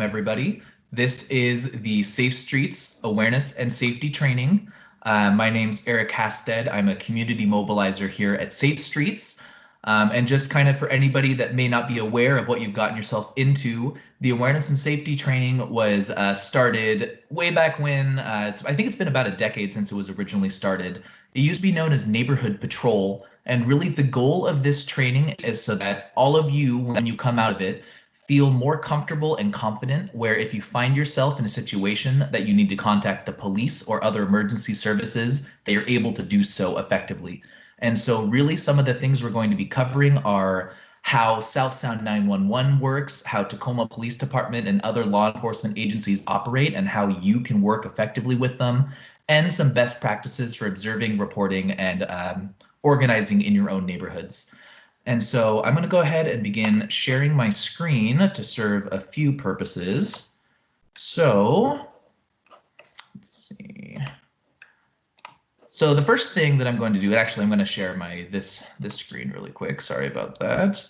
everybody. This is the Safe Streets Awareness and Safety Training. My name's Eric Hasted. I'm a community mobilizer here at Safe Streets. And just kind of for anybody that may not be aware of what you've gotten yourself into, the awareness and safety training was started way back when. I think it's been about a decade since it was originally started. It used to be known as Neighborhood Patrol. And really the goal of this training is so that all of you, when you come out of it, feel more comfortable and confident, where if you find yourself in a situation that you need to contact the police or other emergency services, they are able to do so effectively. And so really some of the things we're going to be covering are how South Sound 911 works, how Tacoma Police Department and other law enforcement agencies operate, and how you can work effectively with them, and some best practices for observing, reporting, and organizing in your own neighborhoods. And so I'm going to go ahead and begin sharing my screen to serve a few purposes. So let's see. So the first thing that I'm going to do, actually, I'm going to share this screen really quick. Sorry about that.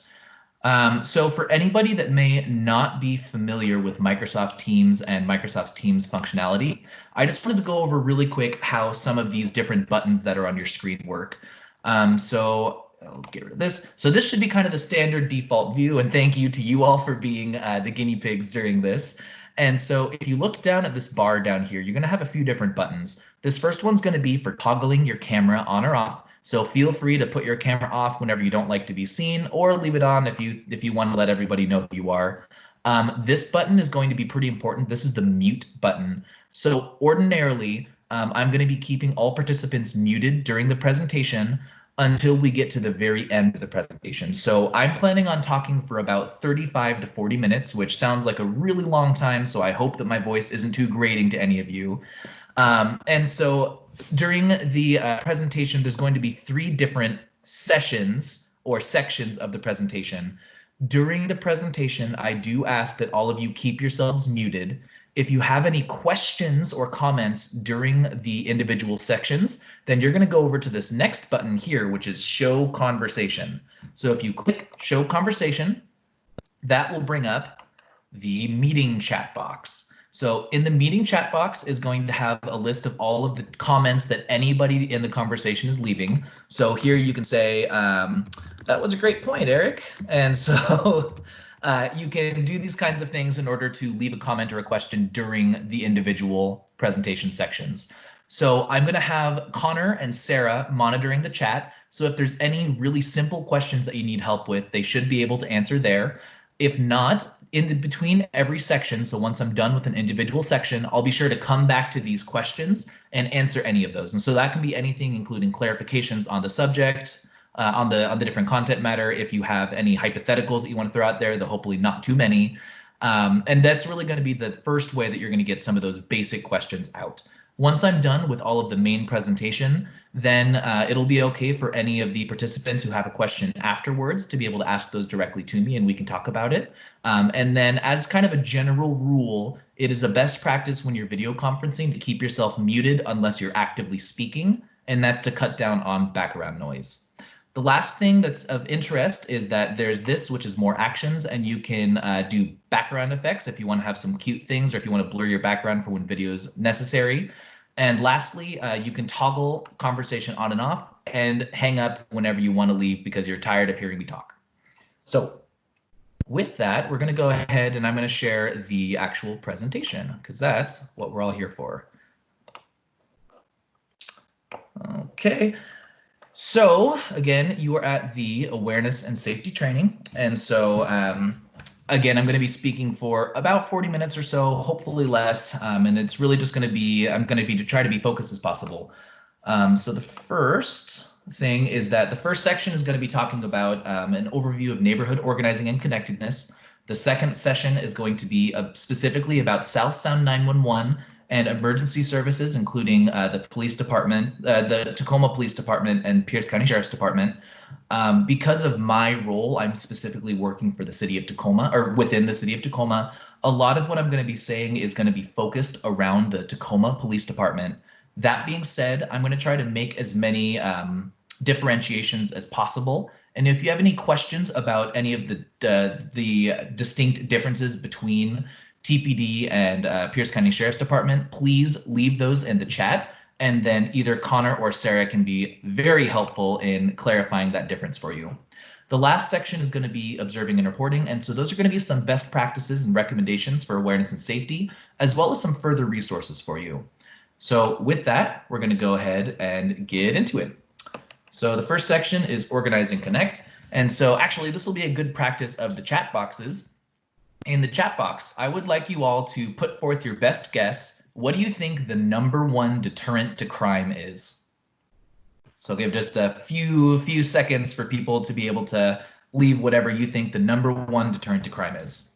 So for anybody that may not be familiar with Microsoft Teams and Microsoft Teams functionality, I just wanted to go over really quick how some of these different buttons that are on your screen work. So I'll get rid of this. So this should be kind of the standard default view, and thank you to you all for being the guinea pigs during this. And so if you look down at this bar down here, you're going to have a few different buttons. This first one's going to be for toggling your camera on or off. So feel free to put your camera off whenever you don't like to be seen, or leave it on if you want to let everybody know who you are. This button is going to be pretty important. This is the mute button. So ordinarily, I'm going to be keeping all participants muted during the presentation until we get to the very end of the presentation. So I'm planning on talking for about 35 to 40 minutes, which sounds like a really long time, so I hope that my voice isn't too grating to any of you. And so during the presentation, there's going to be 3 different sessions or sections of the presentation. During the presentation, I do ask that all of you keep yourselves muted. If you have any questions or comments during the individual sections, then you're going to go over to this next button here, which is Show Conversation. So if you click Show Conversation, that will bring up the meeting chat box. So in the meeting chat box is going to have a list of all of the comments that anybody in the conversation is leaving. So here you can say, that was a great point, Eric. And so you can do these kinds of things in order to leave a comment or a question during the individual presentation sections. So I'm going to have Connor and Sarah monitoring the chat. So if there's any really simple questions that you need help with, they should be able to answer there. If not, between every section, so once I'm done with an individual section, I'll be sure to come back to these questions and answer any of those. And so that can be anything, including clarifications on the subject, on the different content matter. If you have any hypotheticals that you want to throw out there, though hopefully not too many. And that's really going to be the first way that you're going to get some of those basic questions out. Once I'm done with all of the main presentation, then it'll be okay for any of the participants who have a question afterwards to be able to ask those directly to me and we can talk about it. And then as kind of a general rule, it is a best practice when you're video conferencing to keep yourself muted unless you're actively speaking, and that's to cut down on background noise. The last thing that's of interest is that there's this, which is more actions, and you can do background effects if you want to have some cute things or if you want to blur your background for when video is necessary. And lastly, you can toggle conversation on and off and hang up whenever you want to leave because you're tired of hearing me talk. So with that, we're going to go ahead and I'm going to share the actual presentation because that's what we're all here for. Okay. So again, you are at the awareness and safety training. And so again, I'm going to be speaking for about 40 minutes or so, hopefully less. And it's really just going to be, I'm going to be to try to be focused as possible. So the first thing is that the first section is going to be talking about an overview of neighborhood organizing and connectedness. The second session is going to be specifically about South Sound 911 and emergency services, including the police department, the Tacoma Police Department and Pierce County Sheriff's Department. Because of my role, I'm specifically working for the city of Tacoma, or within the city of Tacoma. A lot of what I'm going to be saying is going to be focused around the Tacoma Police Department. That being said, I'm going to try to make as many differentiations as possible. And if you have any questions about any of the distinct differences between TPD and Pierce County Sheriff's Department, please leave those in the chat. And then either Connor or Sarah can be very helpful in clarifying that difference for you. The last section is going to be observing and reporting. And so those are going to be some best practices and recommendations for awareness and safety, as well as some further resources for you. So with that, we're going to go ahead and get into it. So the first section is organize and connect. And so actually, this will be a good practice of the chat boxes. In the chat box, I would like you all to put forth your best guess. What do you think the #1 deterrent to crime is? So give just a few seconds for people to be able to leave whatever you think the #1 deterrent to crime is.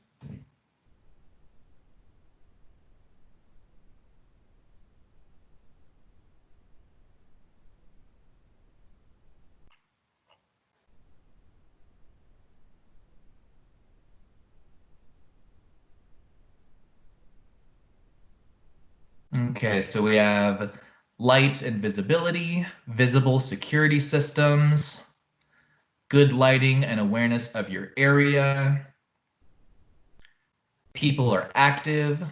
Okay, so we have light and visibility, visible security systems, good lighting and awareness of your area, people are active,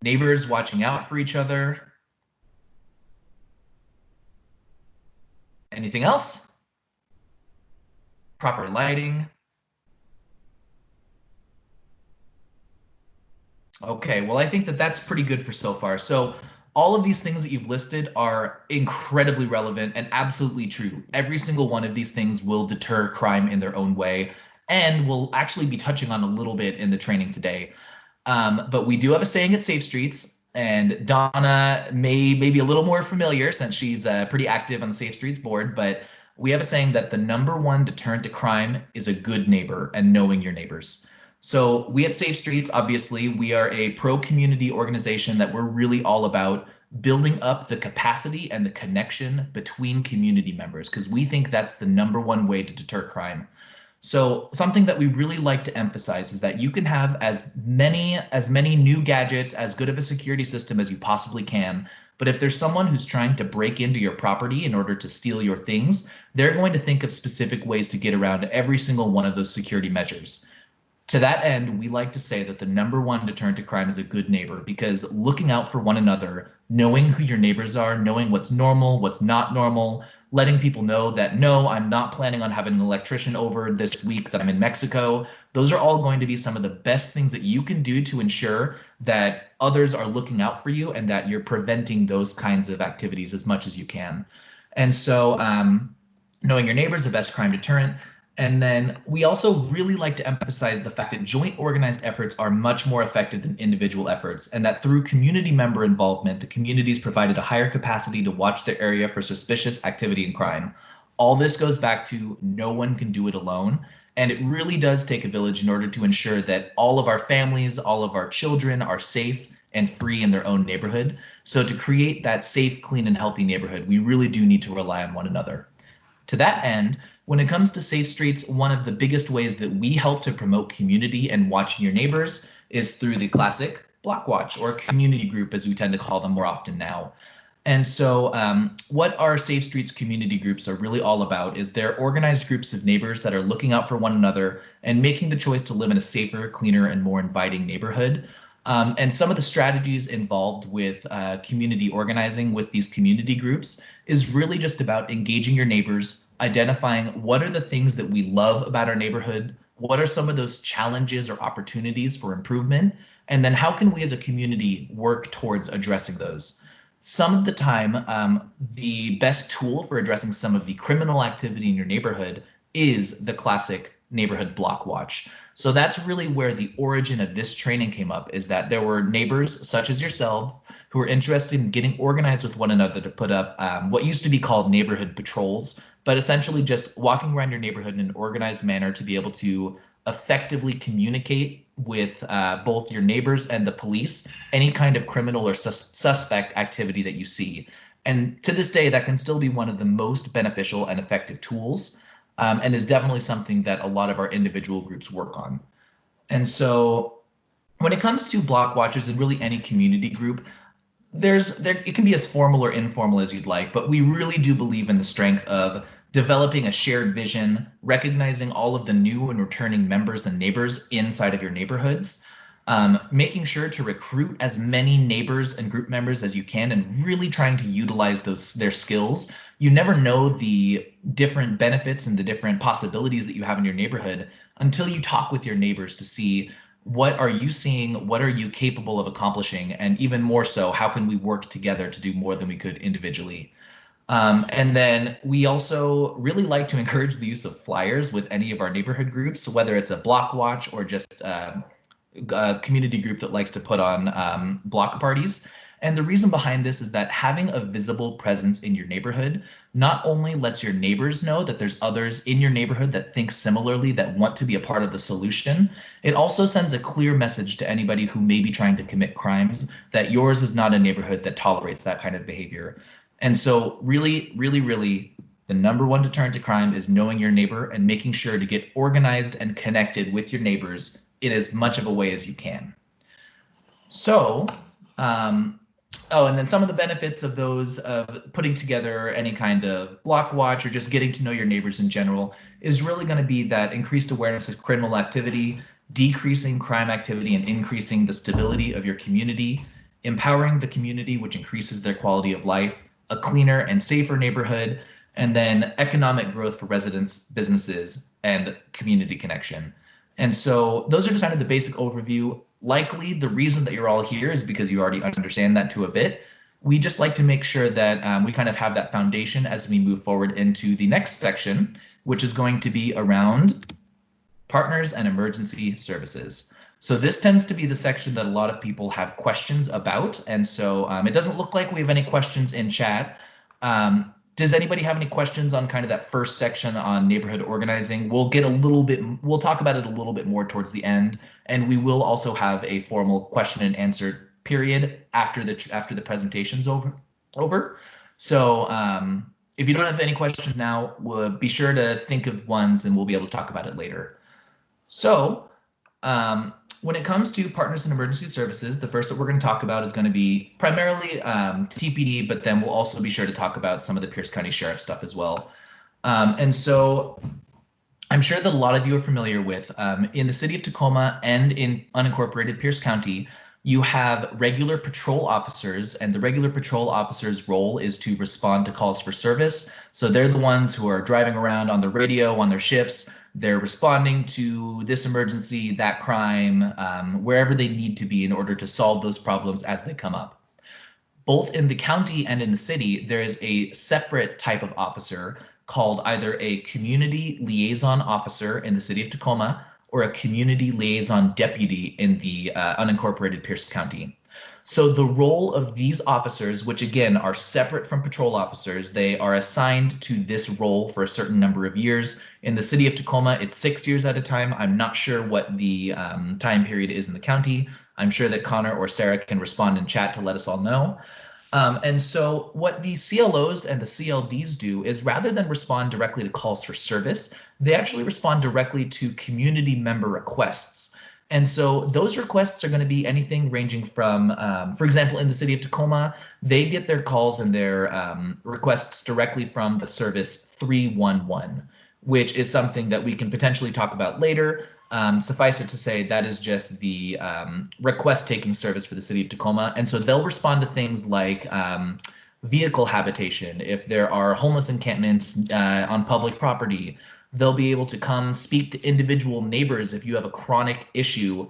neighbors watching out for each other. Anything else? Proper lighting. Okay, well, I think that that's pretty good for so far. So all of these things that you've listed are incredibly relevant and absolutely true. Every single one of these things will deter crime in their own way, and we'll actually be touching on a little bit in the training today. But we do have a saying at Safe Streets, and Donna may be a little more familiar since she's pretty active on the Safe Streets board, but we have a saying that the #1 deterrent to crime is a good neighbor and knowing your neighbors. So we at Safe Streets, obviously, we are a pro-community organization that we're really all about building up the capacity and the connection between community members, because we think that's the #1 way to deter crime. So something that we really like to emphasize is that you can have as many new gadgets, as good of a security system as you possibly can. But if there's someone who's trying to break into your property in order to steal your things, they're going to think of specific ways to get around every single one of those security measures. To that end, we like to say that the #1 deterrent to crime is a good neighbor, because looking out for one another, knowing who your neighbors are, knowing what's normal, what's not normal, letting people know that, no, I'm not planning on having an electrician over this week, that I'm in Mexico. Those are all going to be some of the best things that you can do to ensure that others are looking out for you and that you're preventing those kinds of activities as much as you can. And so knowing your neighbors, the best crime deterrent. And then we also really like to emphasize the fact that joint organized efforts are much more effective than individual efforts, and that through community member involvement, the communities provided a higher capacity to watch their area for suspicious activity and crime. All this goes back to no one can do it alone, and it really does take a village in order to ensure that all of our families, all of our children are safe and free in their own neighborhood. So to create that safe, clean, and healthy neighborhood, we really do need to rely on one another. To that end, when it comes to Safe Streets, one of the biggest ways that we help to promote community and watching your neighbors is through the classic block watch, or community group, as we tend to call them more often now. And so what our Safe Streets community groups are really all about is they're organized groups of neighbors that are looking out for one another and making the choice to live in a safer, cleaner, and more inviting neighborhood. And some of the strategies involved with community organizing with these community groups is really just about engaging your neighbors, identifying what are the things that we love about our neighborhood, what are some of those challenges or opportunities for improvement, and then how can we as a community work towards addressing those. Some of the time, the best tool for addressing some of the criminal activity in your neighborhood is the classic neighborhood block watch. So that's really where the origin of this training came up, is that there were neighbors such as yourselves who were interested in getting organized with one another to put up what used to be called neighborhood patrols, but essentially just walking around your neighborhood in an organized manner to be able to effectively communicate with both your neighbors and the police any kind of criminal or suspect activity that you see. And to this day, that can still be one of the most beneficial and effective tools, and is definitely something that a lot of our individual groups work on. And so when it comes to block watchers and really any community group, it can be as formal or informal as you'd like, but we really do believe in the strength of developing a shared vision, recognizing all of the new and returning members and neighbors inside of your neighborhoods. making sure to recruit as many neighbors and group members as you can and really trying to utilize their skills. You never know the different benefits and the different possibilities that you have in your neighborhood until you talk with your neighbors to see what are you seeing, what are you capable of accomplishing, and even more so, how can we work together to do more than we could individually. And then we also really like to encourage the use of flyers with any of our neighborhood groups, whether it's a block watch or just a community group that likes to put on block parties. And the reason behind this is that having a visible presence in your neighborhood not only lets your neighbors know that there's others in your neighborhood that think similarly, that want to be a part of the solution, it also sends a clear message to anybody who may be trying to commit crimes that yours is not a neighborhood that tolerates that kind of behavior. And so really, really, really, the number one deterrent to crime is knowing your neighbor and making sure to get organized and connected with your neighbors in as much of a way as you can. So, oh, and then some of the benefits of those of putting together any kind of block watch or just getting to know your neighbors in general is really going to be that increased awareness of criminal activity, decreasing crime activity and increasing the stability of your community, empowering the community, which increases their quality of life, a cleaner and safer neighborhood, and then economic growth for residents, businesses, and community connection. And so those are just kind of the basic overview. Likely the reason that you're all here is because you already understand that to a bit. We just like to make sure that we kind of have that foundation as we move forward into the next section, which is going to be around partners and emergency services. So this tends to be the section that a lot of people have questions about. And so it doesn't look like we have any questions in chat. Does anybody have any questions on kind of that first section on neighborhood organizing? We'll talk about it a little bit more towards the end, and we will also have a formal question and answer period after the presentation's over. So if you don't have any questions now, we'll be sure to think of ones and we'll be able to talk about it later. So when it comes to partners in emergency services, the first that we're going to talk about is going to be primarily TPD, but then we'll also be sure to talk about some of the Pierce County Sheriff stuff as well. And so I'm sure that a lot of you are familiar with in the city of Tacoma and in unincorporated Pierce County, you have regular patrol officers, and the regular patrol officers' role is to respond to calls for service. So they're the ones who are driving around on the radio on their shifts. They're responding to this emergency, that crime, wherever they need to be in order to solve those problems as they come up. Both in the county and in the city, there is a separate type of officer called either a community liaison officer in the city of Tacoma or a community liaison deputy in the unincorporated Pierce County. So the role of these officers, which again are separate from patrol officers, they are assigned to this role for a certain number of years. In the city of Tacoma, it's 6 years at a time. I'm not sure what the time period is in the county. I'm sure that Connor or Sarah can respond in chat to let us all know. And so what the CLOs and the CLDs do is rather than respond directly to calls for service, they actually respond directly to community member requests. And so those requests are going to be anything ranging from, for example, in the city of Tacoma, they get their calls and their requests directly from the service 311, which is something that we can potentially talk about later. Suffice it to say, that is just the request taking service for the city of Tacoma. And so they'll respond to things like vehicle habitation. If there are homeless encampments on public property, they'll be able to come speak to individual neighbors if you have a chronic issue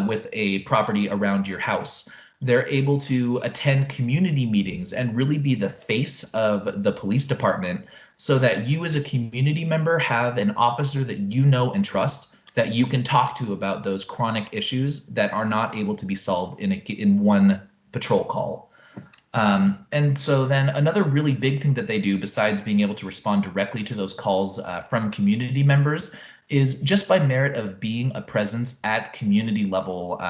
with a property around your house. They're able to attend community meetings and really be the face of the police department so that you as a community member have an officer that you know and trust that you can talk to about those chronic issues that are not able to be solved in one patrol call. And so then another really big thing that they do besides being able to respond directly to those calls from community members is just by merit of being a presence at community level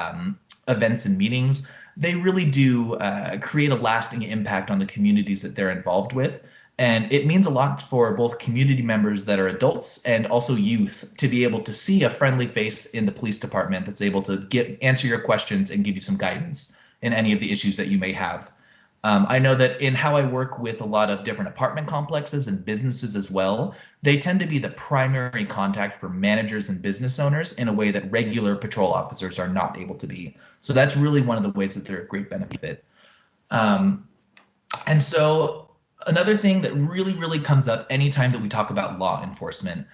events and meetings, they really do create a lasting impact on the communities that they're involved with. And it means a lot for both community members that are adults and also youth to be able to see a friendly face in the police department that's able to answer your questions and give you some guidance in any of the issues that you may have. I know that in how I work with a lot of different apartment complexes and businesses as well, they tend to be the primary contact for managers and business owners in a way that regular patrol officers are not able to be. So that's really one of the ways that they're of great benefit. Um, and so another thing that really comes up anytime that we talk about law enforcement,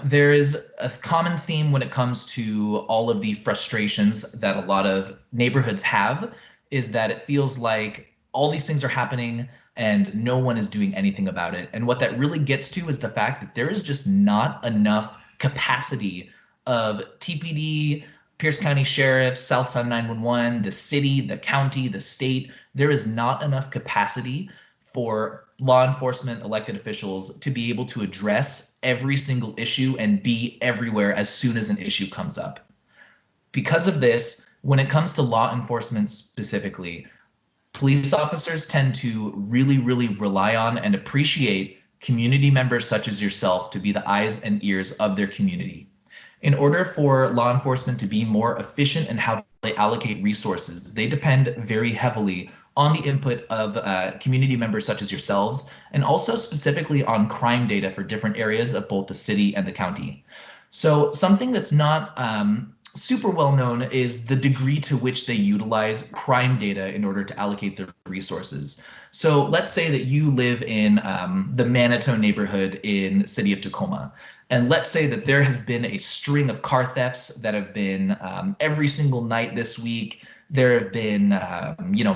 there is a common theme when it comes to all of the frustrations that a lot of neighborhoods have, is that it feels like all these things are happening and no one is doing anything about it. And what that really gets to is the fact that there is just not enough capacity of TPD, Pierce County Sheriff, South Sun 911, the city, the county, the state. There is not enough capacity for law enforcement elected officials to be able to address every single issue and be everywhere as soon as an issue comes up. Because of this, when it comes to law enforcement specifically, police officers tend to really rely on and appreciate community members such as yourself to be the eyes and ears of their community. In order for law enforcement to be more efficient in how they allocate resources, they depend very heavily on the input of community members such as yourselves, and also specifically on crime data for different areas of both the city and the county. So something that's not super well known is the degree to which they utilize crime data in order to allocate their resources. So let's say that you live in the Manitou neighborhood in city of Tacoma. And let's say that there has been a string of car thefts that have been every single night this week. There have been,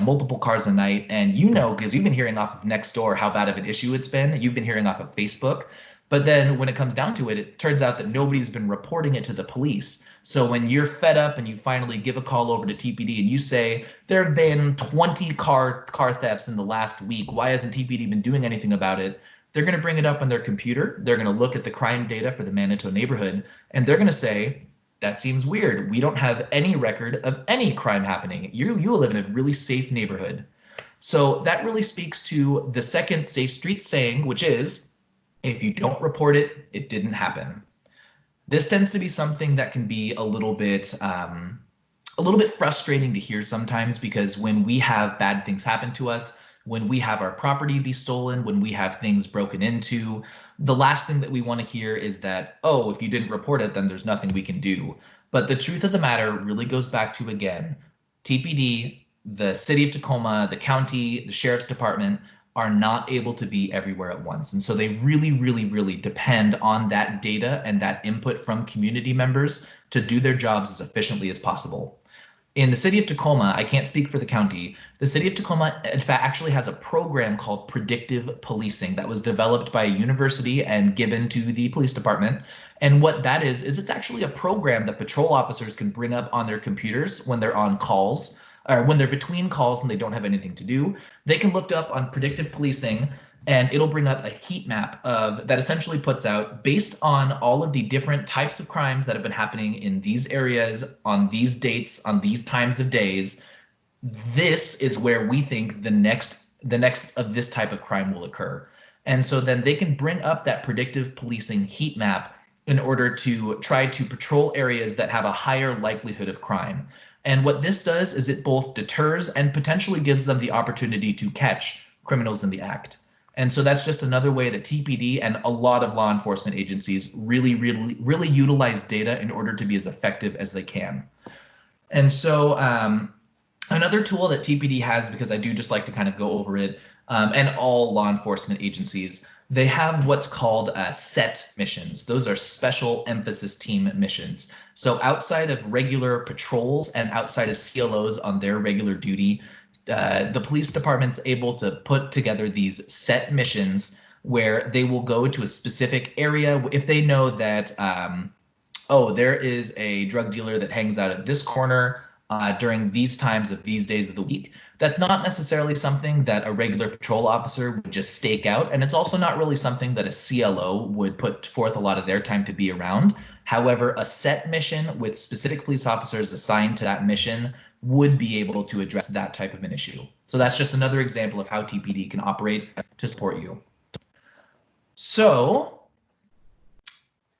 multiple cars a night. And because you've been hearing off of Nextdoor how bad of an issue it's been. You've been hearing off of Facebook. But then when it comes down to it, it turns out that nobody's been reporting it to the police. So when you're fed up and you finally give a call over to TPD and you say, there have been 20 car thefts in the last week, why hasn't TPD been doing anything about it? They're going to bring it up on their computer. They're going to look at the crime data for the Manitou neighborhood, and they're going to say, that seems weird. We don't have any record of any crime happening. You live in a really safe neighborhood. So that really speaks to the second Safe Streets saying, which is, if you don't report it, it didn't happen. This tends to be something that can be a little bit frustrating to hear sometimes, because when we have bad things happen to us, when we have our property be stolen, when we have things broken into, the last thing that we want to hear is that, oh, if you didn't report it, then there's nothing we can do. But the truth of the matter really goes back to, again, TPD, the city of Tacoma, the county, the sheriff's department are not able to be everywhere at once. And so they really depend on that data and that input from community members to do their jobs as efficiently as possible. In the city of Tacoma, I can't speak for the county, the city of Tacoma, in fact, actually has a program called predictive policing that was developed by a university and given to the police department. And what that is it's actually a program that patrol officers can bring up on their computers when they're on calls, or when they're between calls and they don't have anything to do. They can look up on predictive policing, and it'll bring up a heat map that essentially puts out, based on all of the different types of crimes that have been happening in these areas on these dates, on these times of days, this is where we think the next of this type of crime will occur. And so then they can bring up that predictive policing heat map in order to try to patrol areas that have a higher likelihood of crime. And what this does is it both deters and potentially gives them the opportunity to catch criminals in the act. And so that's just another way that TPD and a lot of law enforcement agencies really utilize data in order to be as effective as they can. And so another tool that TPD has, because I do just like to kind of go over it, and all law enforcement agencies, they have what's called SET missions. Those are special emphasis team missions. So outside of regular patrols and outside of CLOs on their regular duty, the police department's able to put together these set missions where they will go to a specific area. If they know that, there is a drug dealer that hangs out at this corner during these times of these days of the week, that's not necessarily something that a regular patrol officer would just stake out. And it's also not really something that a CLO would put forth a lot of their time to be around. However, a set mission with specific police officers assigned to that mission would be able to address that type of an issue. So that's just another example of how TPD can operate to support you. So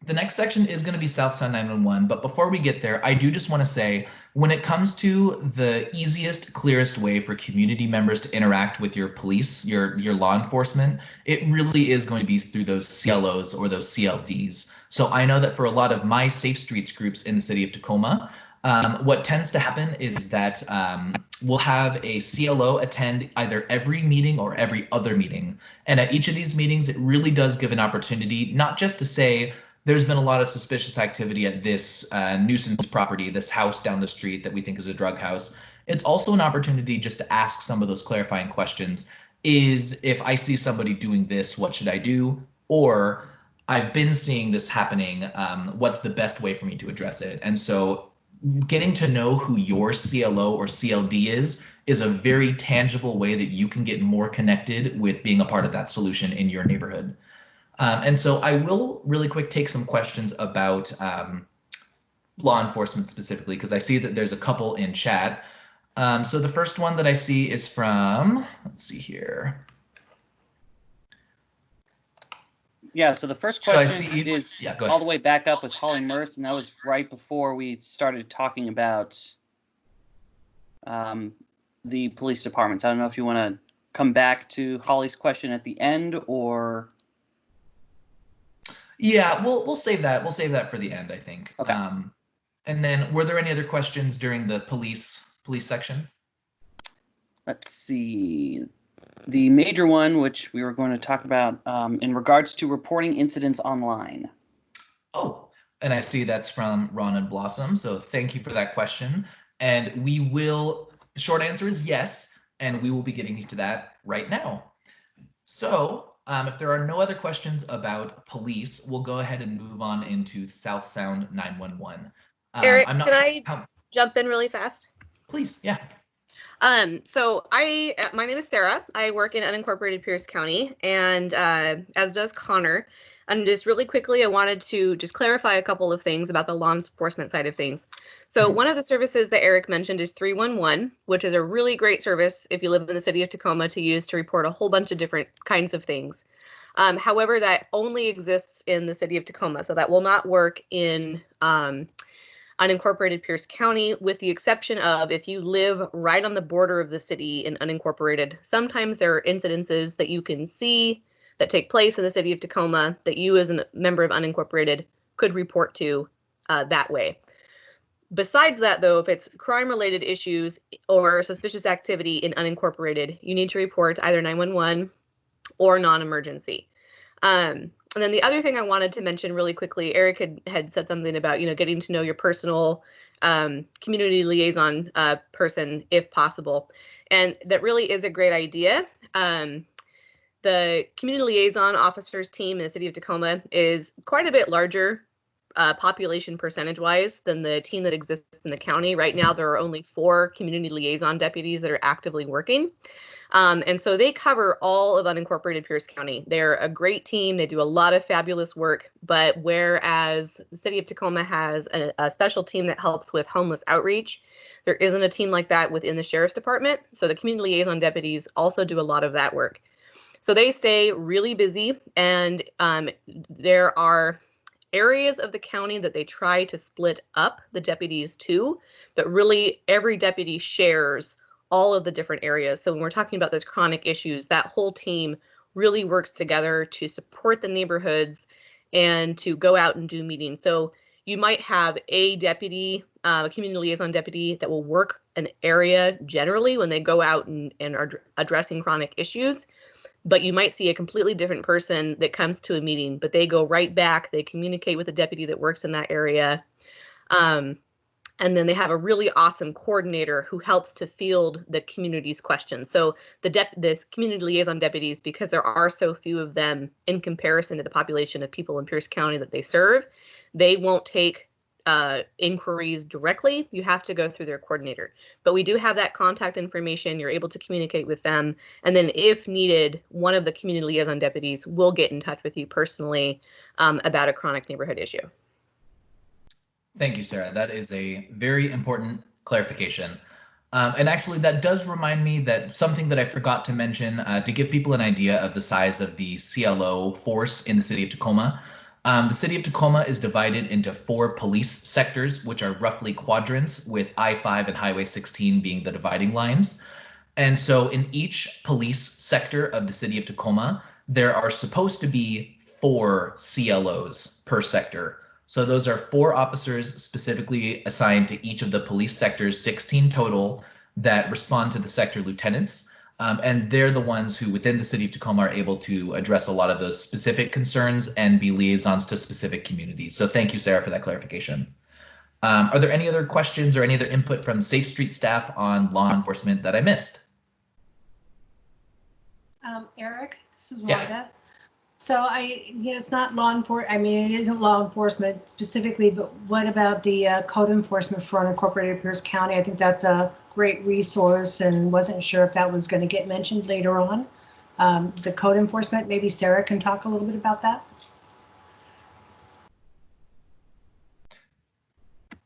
The next section is going to be Southtown 911, but before we get there, I do just want to say, when it comes to the easiest, clearest way for community members to interact with your police, your law enforcement, it really is going to be through those CLOs or those CLDs. So I know that for a lot of my Safe Streets groups in the city of Tacoma, what tends to happen is that we'll have a CLO attend either every meeting or every other meeting. And at each of these meetings, it really does give an opportunity, not just to say, there's been a lot of suspicious activity at this nuisance property, this house down the street that we think is a drug house. It's also an opportunity just to ask some of those clarifying questions. Is, if I see somebody doing this, what should I do? Or I've been seeing this happening, what's the best way for me to address it? And so getting to know who your CLO or CLD is a very tangible way that you can get more connected with being a part of that solution in your neighborhood. And so I will really quick take some questions about law enforcement specifically, because I see that there's a couple in chat. So the first one that I see is from, let's see here. Yeah, so the first question is all the way back up with Holly Mertz, and that was right before we started talking about the police departments. I don't know if you want to come back to Holly's question at the end, or... Yeah, we'll save that. We'll save that for the end, I think. Okay. And then, were there any other questions during the police section? Let's see. The major one, which we were going to talk about in regards to reporting incidents online. Oh, and I see that's from Ron and Blossom. So thank you for that question. And we will, short answer is yes, and we will be getting to that right now. So if there are no other questions about police, we'll go ahead and move on into South Sound 911. Eric, can I jump in really fast? Please, yeah. So my name is Sarah. I work in unincorporated Pierce County, and as does Connor. And just really quickly, I wanted to just clarify a couple of things about the law enforcement side of things. So one of the services that Eric mentioned is 311, which is a really great service if you live in the city of Tacoma to use to report a whole bunch of different kinds of things. However, that only exists in the city of Tacoma, so that will not work in unincorporated Pierce County, with the exception of if you live right on the border of the city in unincorporated. Sometimes there are incidences that you can see that take place in the city of Tacoma that you as a member of unincorporated could report to that way. Besides that, though, if it's crime-related issues or suspicious activity in unincorporated, you need to report either 911 or non-emergency. And then the other thing I wanted to mention really quickly, Eric had said something about, getting to know your personal community liaison person if possible. And that really is a great idea. The community liaison officers team in the city of Tacoma is quite a bit larger population percentage-wise than the team that exists in the county. Right now, there are only 4 community liaison deputies that are actively working. And so they cover all of unincorporated Pierce County. They're a great team. They do a lot of fabulous work. But whereas the city of Tacoma has a special team that helps with homeless outreach, there isn't a team like that within the sheriff's department. So the community liaison deputies also do a lot of that work. So they stay really busy, and there are areas of the county that they try to split up the deputies to, but really every deputy shares all of the different areas. So when we're talking about those chronic issues, that whole team really works together to support the neighborhoods and to go out and do meetings. So you might have a deputy, a community liaison deputy that will work an area generally when they go out and are addressing chronic issues. But you might see a completely different person that comes to a meeting, but they go right back, they communicate with the deputy that works in that area. And then they have a really awesome coordinator who helps to field the community's questions. So this community liaison deputies, because there are so few of them in comparison to the population of people in Pierce County that they serve, they won't take inquiries directly. You have to go through their coordinator. But we do have that contact information. You're able to communicate with them. And then if needed, one of the community liaison deputies will get in touch with you personally about a chronic neighborhood issue. Thank you, Sarah. That is a very important clarification. And actually, that does remind me that something that I forgot to mention to give people an idea of the size of the CLO force in the city of Tacoma. The city of Tacoma is divided into 4 police sectors, which are roughly quadrants, with I-5 and Highway 16 being the dividing lines. And so in each police sector of the city of Tacoma, there are supposed to be 4 CLOs per sector. So those are 4 officers specifically assigned to each of the police sectors, 16 total, that respond to the sector lieutenants. And they're the ones who within the city of Tacoma are able to address a lot of those specific concerns and be liaisons to specific communities. So thank you, Sarah, for that clarification. Are there any other questions or any other input from Safe Street staff on law enforcement that I missed? Eric, this is Yeah. Wanda. So it's not law enforcement. I mean, it isn't law enforcement specifically, but what about the code enforcement for unincorporated Pierce County? I think that's a great resource, and wasn't sure if that was going to get mentioned later on. The code enforcement, maybe Sarah can talk a little bit about that.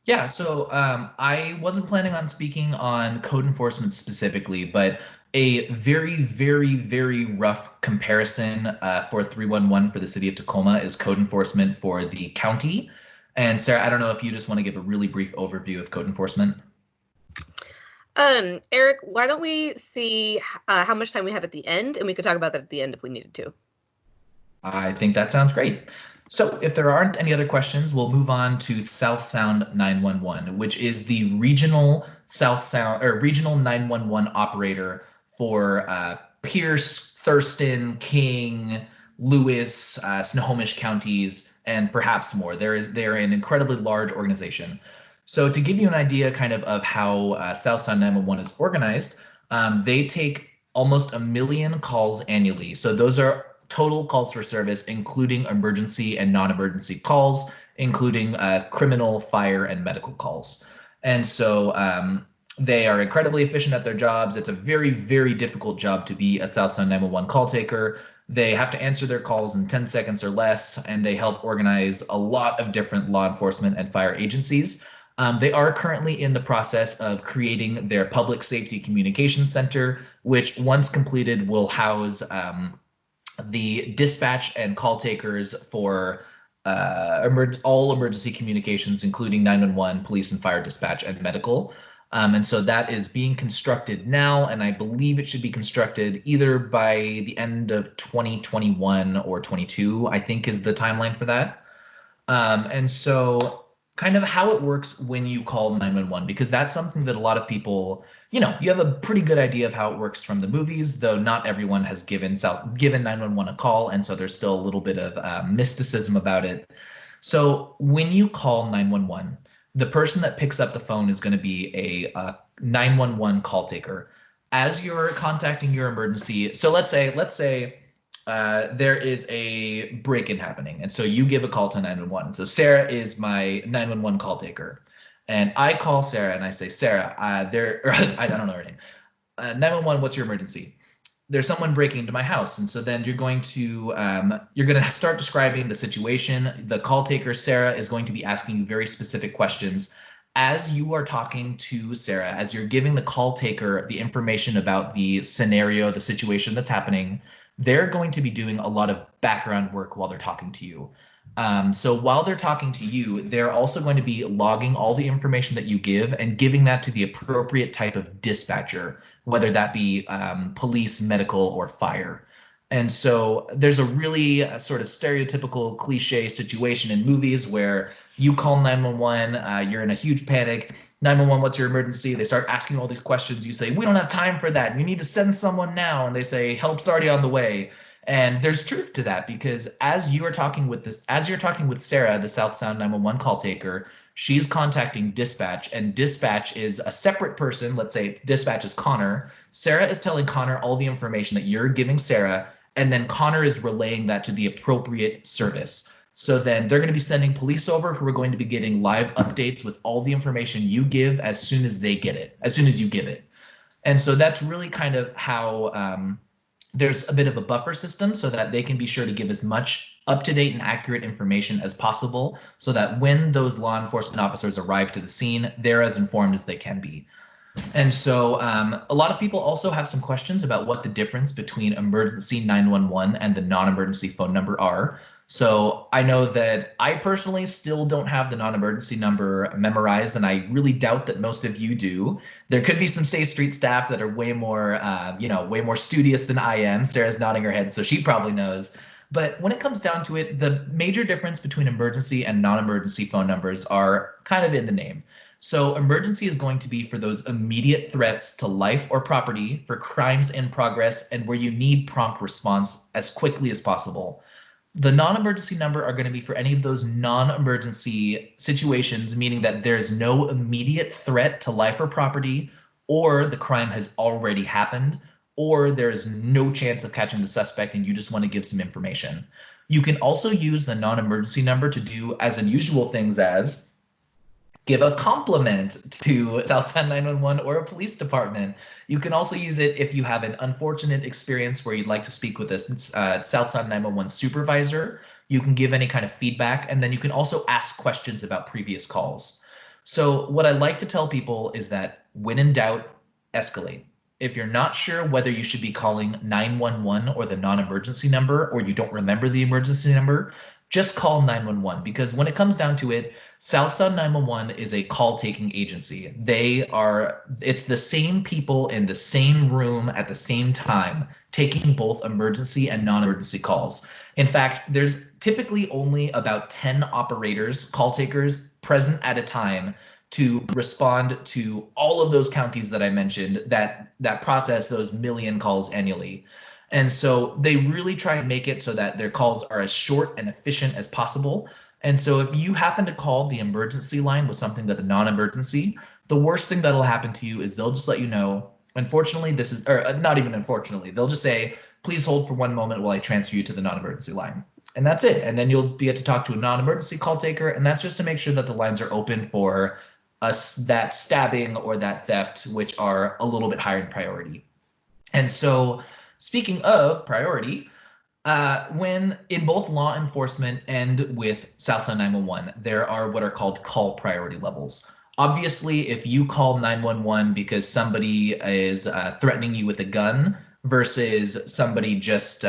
Yeah, so I wasn't planning on speaking on code enforcement specifically, but a very, very, very rough comparison for 311 for the city of Tacoma is code enforcement for the county. And Sarah, I don't know if you just want to give a really brief overview of code enforcement. Eric, why don't we see how much time we have at the end, and we could talk about that at the end if we needed to. I think that sounds great. So if there aren't any other questions, we'll move on to South Sound 911, which is the regional South Sound or regional 911 operator for Pierce, Thurston, King, Lewis, Snohomish counties, and perhaps more. They're an incredibly large organization. So to give you an idea kind of how South Sound 911 is organized, they take almost 1 million calls annually. So those are total calls for service, including emergency and non-emergency calls, including criminal, fire, and medical calls. And so they are incredibly efficient at their jobs. It's a very, very difficult job to be a South Sound 911 call taker. They have to answer their calls in 10 seconds or less, and they help organize a lot of different law enforcement and fire agencies. They are currently in the process of creating their public safety communications center, which once completed will house the dispatch and call takers for all emergency communications, including 911, police and fire dispatch, and medical. And so that is being constructed now, and I believe it should be constructed either by the end of 2021 or 22, I think is the timeline for that. And so kind of how it works when you call 911, because that's something that a lot of people, you have a pretty good idea of how it works from the movies, though not everyone has given 911 a call, and so there's still a little bit of mysticism about it. So when you call 911, the person that picks up the phone is going to be a 911 call taker. As you're contacting your emergency, so let's say there is a break-in happening, and so you give a call to 911. So Sarah is my 911 call taker, and I call Sarah and I say, Sarah, I don't know her name. 911, what's your emergency? There's someone breaking into my house, and so then you're going to start describing the situation. The call taker, Sarah, is going to be asking you very specific questions. As you are talking to Sarah, as you're giving the call taker the information about the scenario, the situation that's happening, they're going to be doing a lot of background work while they're talking to you. So while they're talking to you, they're also going to be logging all the information that you give and giving that to the appropriate type of dispatcher, whether that be police, medical, or fire. And so there's a really sort of stereotypical cliche situation in movies where you call 911, you're in a huge panic. 911, what's your emergency? They start asking all these questions. You say, we don't have time for that. You need to send someone now. And they say, help's already on the way. And there's truth to that, because as you're talking with Sarah, the South Sound 911 call taker, she's contacting dispatch, and dispatch is a separate person. Let's say dispatch is Connor. Sarah is telling Connor all the information that you're giving Sarah, and then Connor is relaying that to the appropriate service. So then they're going to be sending police over who are going to be getting live updates with all the information you give as soon as they get it, as soon as you give it. And so that's really kind of how there's a bit of a buffer system so that they can be sure to give as much up-to-date and accurate information as possible so that when those law enforcement officers arrive to the scene, they're as informed as they can be. And so a lot of people also have some questions about what the difference between emergency 911 and the non-emergency phone number are. So I know that I personally still don't have the non-emergency number memorized, and I really doubt that most of you do. There could be some Safe Street staff that are way more, way more studious than I am. Sarah's nodding her head, so she probably knows. But when it comes down to it, the major difference between emergency and non-emergency phone numbers are kind of in the name. So emergency is going to be for those immediate threats to life or property, for crimes in progress, and where you need prompt response as quickly as possible. The non-emergency number are going to be for any of those non-emergency situations, meaning that there's no immediate threat to life or property, or the crime has already happened, or there's no chance of catching the suspect and you just want to give some information. You can also use the non-emergency number to do as unusual things as give a compliment to Southside 911 or a police department. You can also use it if you have an unfortunate experience where you'd like to speak with a Southside 911 supervisor. You can give any kind of feedback, and then you can also ask questions about previous calls. So what I like to tell people is that when in doubt, escalate. If you're not sure whether you should be calling 911 or the non-emergency number, or you don't remember the emergency number, just call 911, because when it comes down to it, Southside 911 is a call taking agency. It's the same people in the same room at the same time taking both emergency and non-emergency calls. In fact, there's typically only about 10 operators, call takers present at a time to respond to all of those counties that I mentioned that process those million calls annually. And so they really try to make it so that their calls are as short and efficient as possible. And so if you happen to call the emergency line with something that's non-emergency, the worst thing that'll happen to you is they'll just let you know, unfortunately, this is, or not even unfortunately, they'll just say, please hold for one moment while I transfer you to the non-emergency line. And that's it. And then you'll be able to talk to a non-emergency call taker. And that's just to make sure that the lines are open for that stabbing or that theft, which are a little bit higher in priority. And so speaking of priority, when in both law enforcement and with Southside 911, there are what are called call priority levels. Obviously, if you call 911 because somebody is threatening you with a gun versus somebody just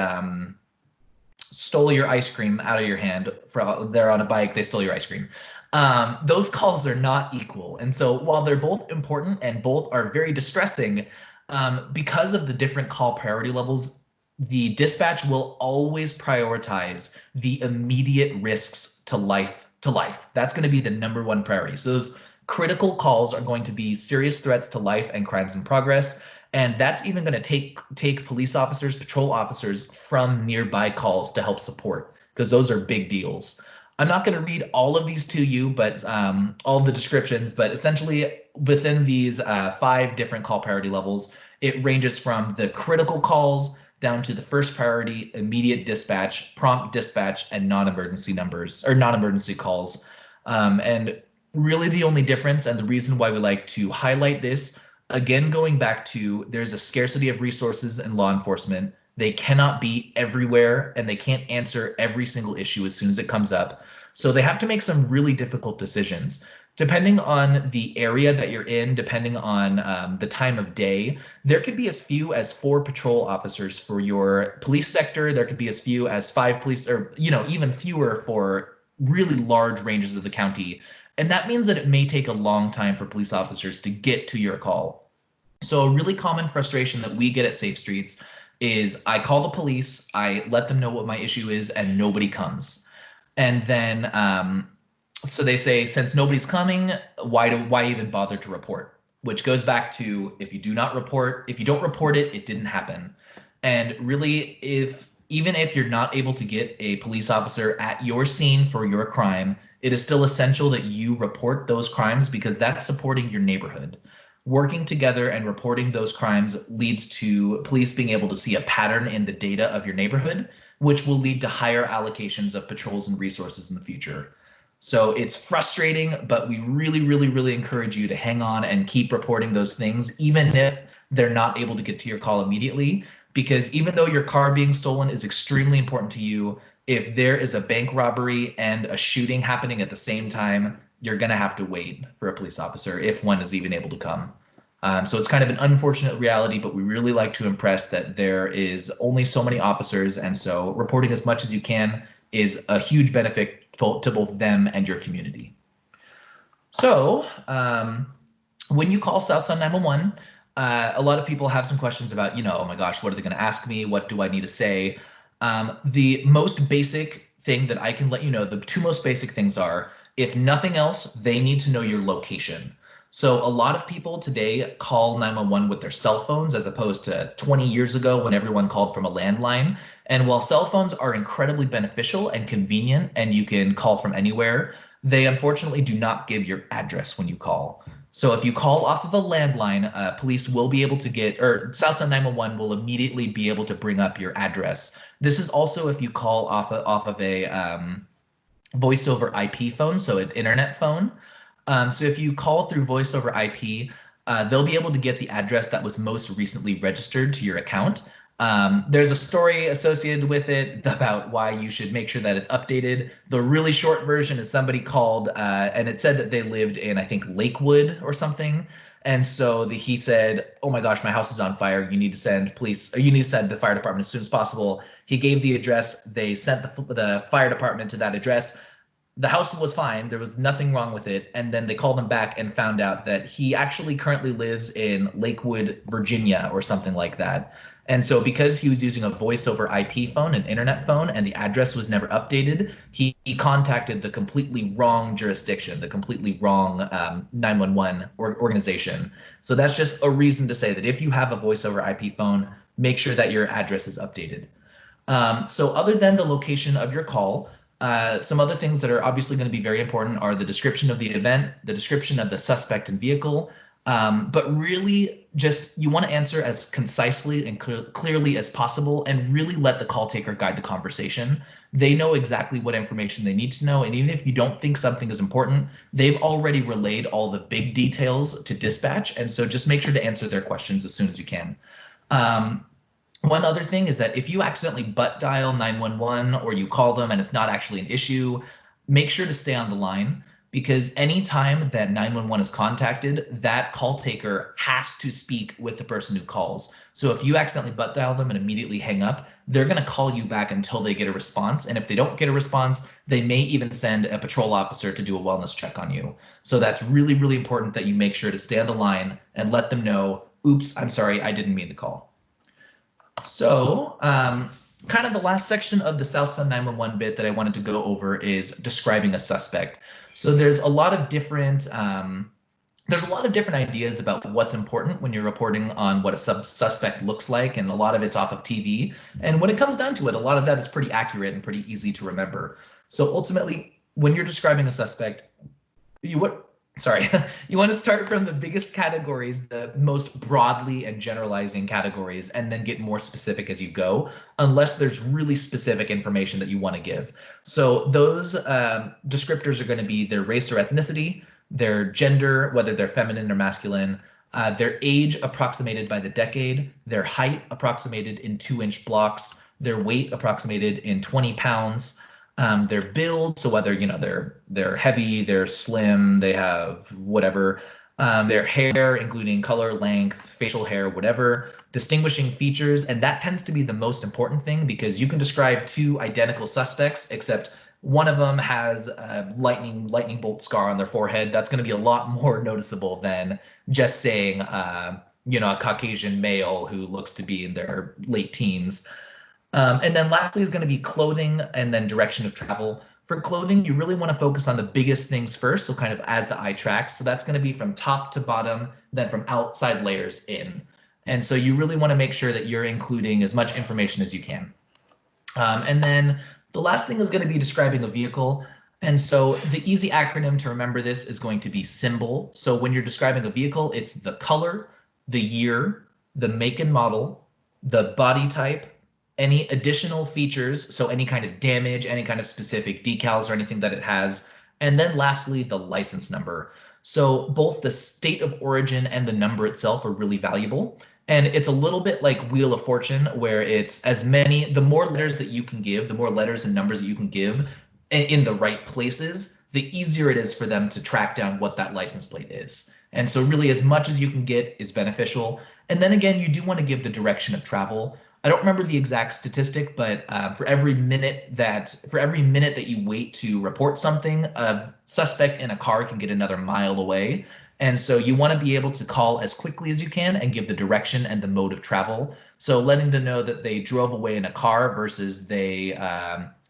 stole your ice cream out of your hand, they're on a bike, they stole your ice cream. Those calls are not equal. And so while they're both important and both are very distressing, because of the different call priority levels, the dispatch will always prioritize the immediate risks to life. That's going to be the number one priority. So those critical calls are going to be serious threats to life and crimes in progress. And that's even going to take police officers, patrol officers from nearby calls to help support, because those are big deals. I'm not going to read all of these to you, but all the descriptions, but essentially within these 5 different call priority levels, it ranges from the critical calls down to the first priority, immediate dispatch, prompt dispatch, and non-emergency numbers or non-emergency calls. And really the only difference and the reason why we like to highlight this, again, going back to there's a scarcity of resources in law enforcement. They cannot be everywhere and they can't answer every single issue as soon as it comes up. So they have to make some really difficult decisions. Depending on the area that you're in, depending on the time of day, there could be as few as 4 patrol officers for your police sector. There could be as few as 5 police, or even fewer for really large ranges of the county. And that means that it may take a long time for police officers to get to your call. So a really common frustration that we get at Safe Streets is I call the police, I let them know what my issue is, and nobody comes. And then so they say, since nobody's coming, why even bother to report? Which goes back to, if you don't report it, it didn't happen. And really, even if you're not able to get a police officer at your scene for your crime, it is still essential that you report those crimes, because that's supporting your neighborhood. Working together and reporting those crimes leads to police being able to see a pattern in the data of your neighborhood, which will lead to higher allocations of patrols and resources in the future. So it's frustrating, but we really, really, really encourage you to hang on and keep reporting those things, even if they're not able to get to your call immediately, because even though your car being stolen is extremely important to you, if there is a bank robbery and a shooting happening at the same time, you're going to have to wait for a police officer if one is even able to come. So it's kind of an unfortunate reality, but we really like to impress that there is only so many officers. And so reporting as much as you can is a huge benefit to both them and your community. So when you call Southside 911, a lot of people have some questions about, oh my gosh, what are they going to ask me? What do I need to say? The most basic thing that I can let you know, the two most basic things are, if nothing else, they need to know your location. So a lot of people today call 911 with their cell phones as opposed to 20 years ago when everyone called from a landline. And while cell phones are incredibly beneficial and convenient and you can call from anywhere, they unfortunately do not give your address when you call. So if you call off of a landline, police will be able to get, or Southside 911 will immediately be able to bring up your address. This is also if you call off of a voice over IP phone, so an internet phone. So if you call through voice over IP, they'll be able to get the address that was most recently registered to your account. There's a story associated with it about why you should make sure that it's updated. The really short version is somebody called and it said that they lived in, I think, Lakewood or something. And so he said, oh my gosh, my house is on fire. You need to send police, or you need to send the fire department as soon as possible. He gave the address. They sent the fire department to that address. The house was fine. There was nothing wrong with it. And then they called him back and found out that he actually currently lives in Lakewood, Virginia, or something like that. And so because he was using a voice over IP phone, an internet phone, and the address was never updated, he contacted the completely wrong jurisdiction, the completely wrong 911 organization. So that's just a reason to say that if you have a voice over IP phone, make sure that your address is updated. So other than the location of your call, some other things that are obviously going to be very important are the description of the event, the description of the suspect and vehicle, but really just you want to answer as concisely and clearly as possible and really let the call taker guide the conversation. They know exactly what information they need to know. And even if you don't think something is important, they've already relayed all the big details to dispatch. And so just make sure to answer their questions as soon as you can. One other thing is that if you accidentally butt dial 911 or you call them and it's not actually an issue, make sure to stay on the line, because anytime that 911 is contacted, that call taker has to speak with the person who calls. So if you accidentally butt dial them and immediately hang up, they're going to call you back until they get a response. And if they don't get a response, they may even send a patrol officer to do a wellness check on you. So that's really, really important that you make sure to stay on the line and let them know, oops, I'm sorry, I didn't mean to call. So kind of the last section of the Southside 911 bit that I wanted to go over is describing a suspect. So there's a lot of different ideas about what's important when you're reporting on what a suspect looks like, and a lot of it's off of TV. And when it comes down to it, a lot of that is pretty accurate and pretty easy to remember. So ultimately, when you're describing a suspect, you want to start from the biggest categories, the most broadly and generalizing categories, and then get more specific as you go, unless there's really specific information that you want to give. So those descriptors are going to be their race or ethnicity, their gender, whether they're feminine or masculine, their age approximated by the decade, their height approximated in 2-inch blocks, their weight approximated in 20 pounds, their build, so whether they're heavy, they're slim, they have whatever, their hair, including color, length, facial hair, whatever, distinguishing features, and that tends to be the most important thing, because you can describe two identical suspects, except one of them has a lightning bolt scar on their forehead. That's going to be a lot more noticeable than just saying a Caucasian male who looks to be in their late teens. And then lastly is going to be clothing and then direction of travel. For clothing, you really want to focus on the biggest things first, so kind of as the eye tracks. So that's going to be from top to bottom, then from outside layers in. And so you really want to make sure that you're including as much information as you can. And then the last thing is going to be describing a vehicle. And so the easy acronym to remember this is going to be SYMBOL. So when you're describing a vehicle, it's the color, the year, the make and model, the body type, any additional features, so any kind of damage, any kind of specific decals or anything that it has, and then lastly, the license number. So both the state of origin and the number itself are really valuable. And it's a little bit like Wheel of Fortune, where it's the more letters that you can give, the more letters and numbers that you can give in the right places, the easier it is for them to track down what that license plate is. And so really as much as you can get is beneficial. And then again, you do want to give the direction of travel. I don't remember the exact statistic, but for every minute that you wait to report something, a suspect in a car can get another mile away. And so you want to be able to call as quickly as you can and give the direction and the mode of travel. So letting them know that they drove away in a car versus they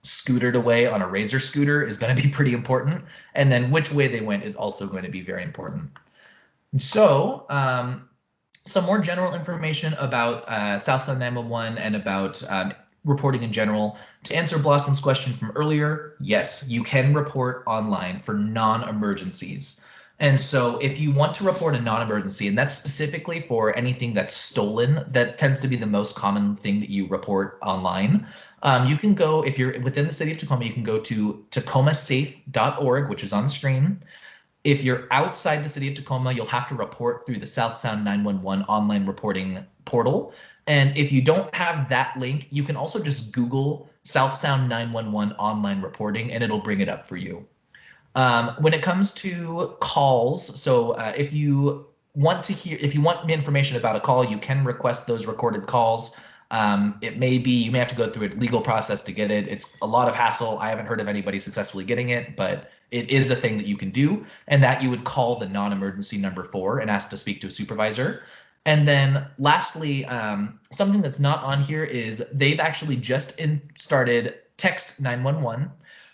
scootered away on a Razor scooter is going to be pretty important. And then which way they went is also going to be very important. So some more general information about Southside 911 and about reporting in general. To answer Blossom's question from earlier, yes, you can report online for non-emergencies. And so if you want to report a non-emergency, and that's specifically for anything that's stolen, that tends to be the most common thing that you report online. You can go, if you're within the city of Tacoma, you can go to tacomasafe.org, which is on the screen. If you're outside the city of Tacoma, you'll have to report through the South Sound 911 online reporting portal. And if you don't have that link, you can also just Google South Sound 911 online reporting, and it'll bring it up for you. When it comes to calls, so if you want information about a call, you can request those recorded calls. It may be, you may have to go through a legal process to get it. It's a lot of hassle. I haven't heard of anybody successfully getting it, but it is a thing that you can do, and that you would call the non-emergency number 4 and ask to speak to a supervisor. And then lastly, something that's not on here is they've actually just started text 911.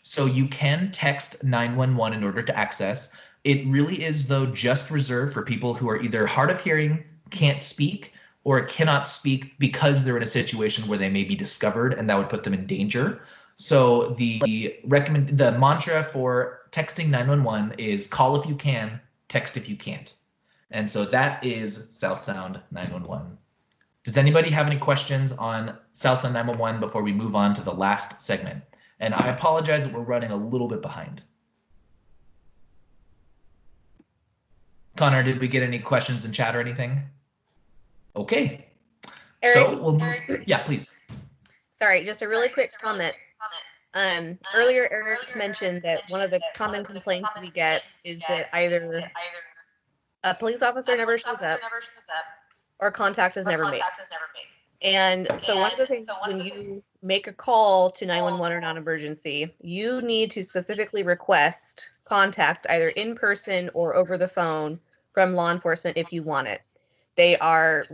So you can text 911 in order to access. It really is, though, just reserved for people who are either hard of hearing, can't speak, or cannot speak because they're in a situation where they may be discovered and that would put them in danger. So the mantra for texting 911 is call if you can, text if you can't. And so that is South Sound 911. Does anybody have any questions on South Sound 911 before we move on to the last segment? And I apologize that we're running a little bit behind. Connor, did we get any questions in chat or anything? Okay. Eric, so we'll move. Yeah, please. Sorry, just a really quick comment. Earlier, Eric mentioned that one of the common complaints we get is that either a police officer never shows up or contact is never made. And so one of the things when you make a call to 911 or non-emergency, you need to specifically request contact either in person or over the phone from law enforcement if you want it. They are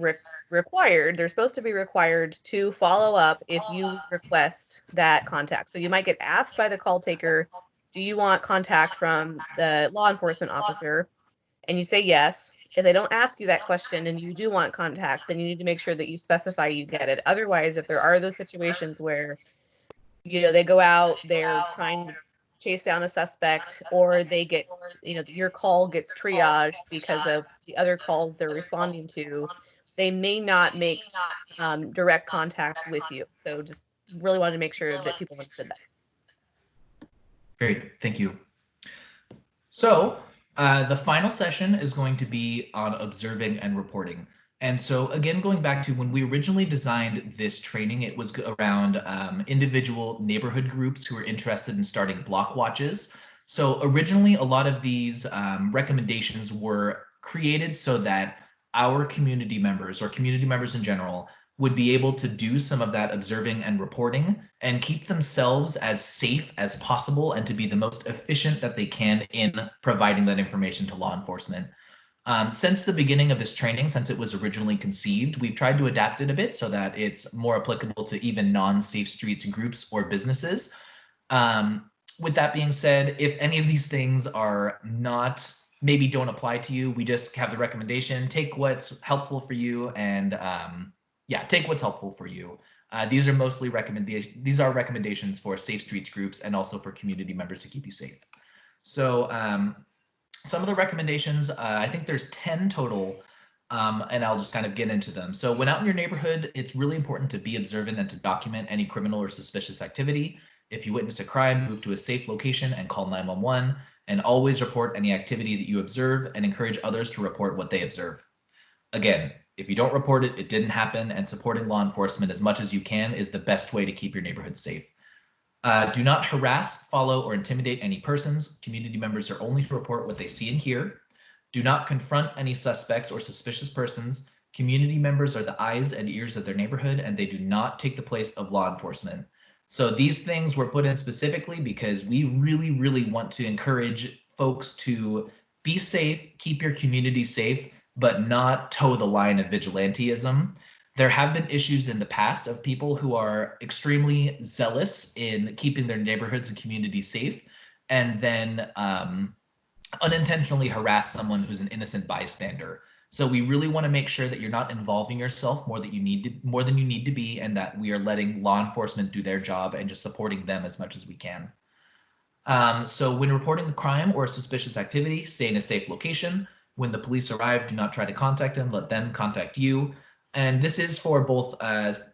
required, they're supposed to be required to follow up if you request that contact. So you might get asked by the call taker, do you want contact from the law enforcement officer? And you say yes. If they don't ask you that question and you do want contact, then you need to make sure that you specify you get it. Otherwise, if there are those situations where, you know, they go out, they're trying to chase down a suspect, or they get, you know, your call gets triaged because of the other calls they're responding to, they may not make direct contact with you. So just really wanted to make sure that people understood that. Great, thank you. So the final session is going to be on observing and reporting. And so again, going back to when we originally designed this training, it was around individual neighborhood groups who are interested in starting block watches. So originally, a lot of these recommendations were created so that our community members, or community members in general, would be able to do some of that observing and reporting and keep themselves as safe as possible and to be the most efficient that they can in providing that information to law enforcement. Since the beginning of this training, since it was originally conceived, we've tried to adapt it a bit so that it's more applicable to even non-safe streets groups or businesses. With that being said, if any of these things are not, maybe don't apply to you, we just have the recommendation, take what's helpful for you and yeah, take what's helpful for you. These are mostly recommendations for safe streets groups and also for community members to keep you safe. So some of the recommendations, I think there's 10 total, and I'll just kind of get into them. So when out in your neighborhood, it's really important to be observant and to document any criminal or suspicious activity. If you witness a crime, move to a safe location and call 911, and always report any activity that you observe and encourage others to report what they observe. Again, if you don't report it, it didn't happen, and supporting law enforcement as much as you can is the best way to keep your neighborhood safe. Do not harass, follow, or intimidate any persons. Community members are only to report what they see and hear. Do not confront any suspects or suspicious persons. Community members are the eyes and ears of their neighborhood, and they do not take the place of law enforcement. So these things were put in specifically because we really, really want to encourage folks to be safe, keep your community safe, but not toe the line of vigilantism. There have been issues in the past of people who are extremely zealous in keeping their neighborhoods and communities safe, and then unintentionally harass someone who's an innocent bystander. So we really want to make sure that you're not involving yourself more than you need to be, and that we are letting law enforcement do their job and just supporting them as much as we can. So when reporting a crime or a suspicious activity, stay in a safe location. When the police arrive, do not try to contact them, let them contact you. And this is for both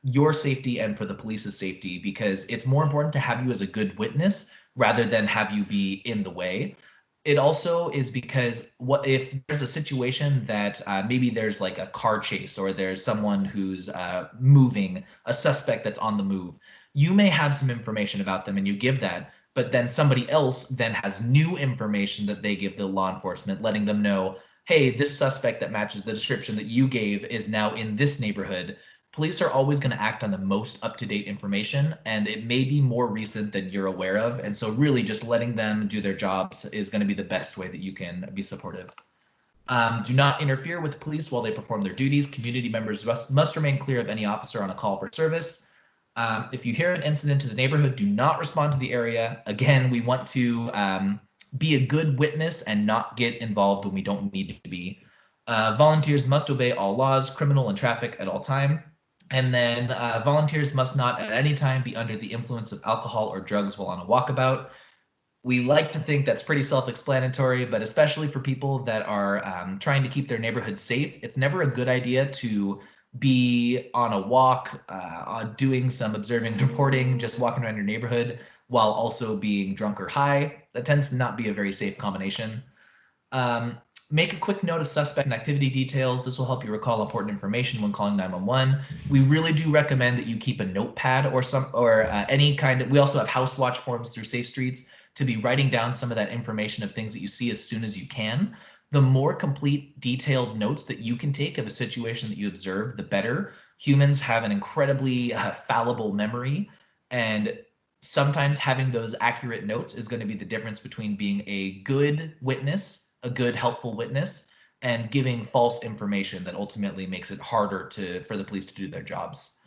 your safety and for the police's safety, because it's more important to have you as a good witness rather than have you be in the way. It also is because what if there's a situation that maybe there's like a car chase, or there's someone who's moving, a suspect that's on the move. You may have some information about them and you give that, but then somebody else then has new information that they give the law enforcement, letting them know, hey, this suspect that matches the description that you gave is now in this neighborhood. Police are always going to act on the most up-to-date information, and it may be more recent than you're aware of. And so really just letting them do their jobs is going to be the best way that you can be supportive. Do not interfere with the police while they perform their duties. Community members must remain clear of any officer on a call for service. If you hear an incident in the neighborhood, do not respond to the area. Again, we want to be a good witness and not get involved when we don't need to be. Volunteers must obey all laws, criminal and traffic at all time. And then volunteers must not at any time be under the influence of alcohol or drugs while on a walkabout. We like to think that's pretty self-explanatory, but especially for people that are trying to keep their neighborhood safe, it's never a good idea to be on a walk, doing some observing and reporting, just walking around your neighborhood while also being drunk or high. That tends to not be a very safe combination. Make a quick note of suspect and activity details. This will help you recall important information when calling 911. We really do recommend that you keep a notepad or any kind of, we also have house watch forms through Safe Streets to be writing down some of that information of things that you see as soon as you can. The more complete, detailed notes that you can take of a situation that you observe, the better. Humans have an incredibly fallible memory, and sometimes having those accurate notes is going to be the difference between being a good witness, a good helpful witness, and giving false information that ultimately makes it harder for the police to do their jobs.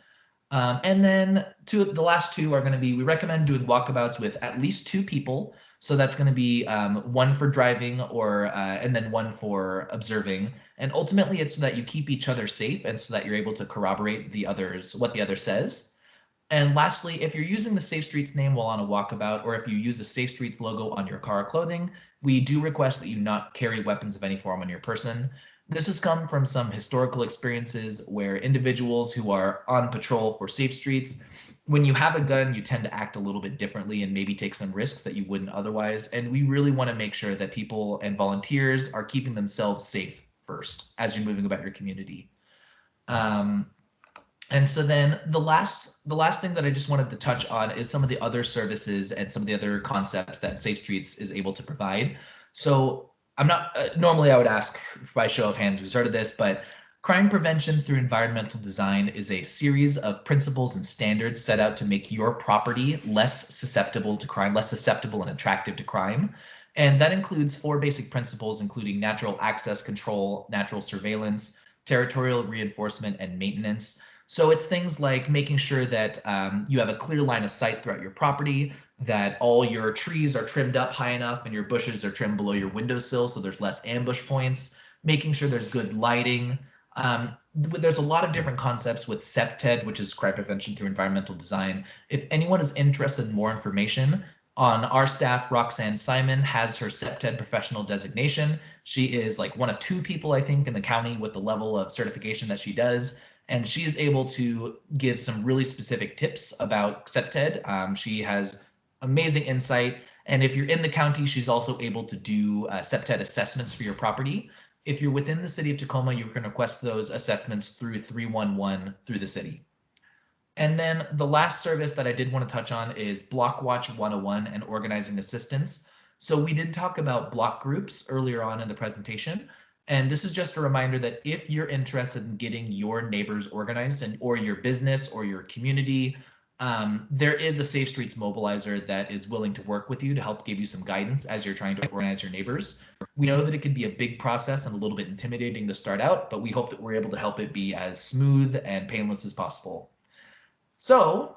And then the last two are going to be, we recommend doing walkabouts with at least 2 people. So that's going to be one for driving and then one for observing. And ultimately it's so that you keep each other safe and so that you're able to corroborate what the other says. And lastly, if you're using the Safe Streets name while on a walkabout, or if you use the Safe Streets logo on your car or clothing, we do request that you not carry weapons of any form on your person. This has come from some historical experiences where individuals who are on patrol for Safe Streets, when you have a gun, you tend to act a little bit differently and maybe take some risks that you wouldn't otherwise. And we really want to make sure that people and volunteers are keeping themselves safe first as you're moving about your community. And so then the last thing that I just wanted to touch on is some of the other services and some of the other concepts that Safe Streets is able to provide. So I'm not, normally I would ask by show of hands who started this, but crime prevention through environmental design is a series of principles and standards set out to make your property less susceptible to crime, less susceptible and attractive to crime. And that includes 4 basic principles, including natural access control, natural surveillance, territorial reinforcement, and maintenance. So it's things like making sure that you have a clear line of sight throughout your property, that all your trees are trimmed up high enough and your bushes are trimmed below your windowsill so there's less ambush points, making sure there's good lighting. There's a lot of different concepts with CEPTED, which is crime prevention through environmental design. If anyone is interested in more information, on our staff, Roxanne Simon has her CEPTED professional designation. She is like one of 2 people, I think, in the county with the level of certification that she does. And she is able to give some really specific tips about CEPTED. She has amazing insight. And if you're in the county, she's also able to do CEPTED assessments for your property. If you're within the city of Tacoma, you can request those assessments through 311 through the city. And then the last service that I did want to touch on is Block Watch 101 and organizing assistance. So we did talk about block groups earlier on in the presentation. And this is just a reminder that if you're interested in getting your neighbors organized or your business or your community, there is a Safe Streets mobilizer that is willing to work with you to help give you some guidance as you're trying to organize your neighbors. We know that it can be a big process and a little bit intimidating to start out, but we hope that we're able to help it be as smooth and painless as possible. So,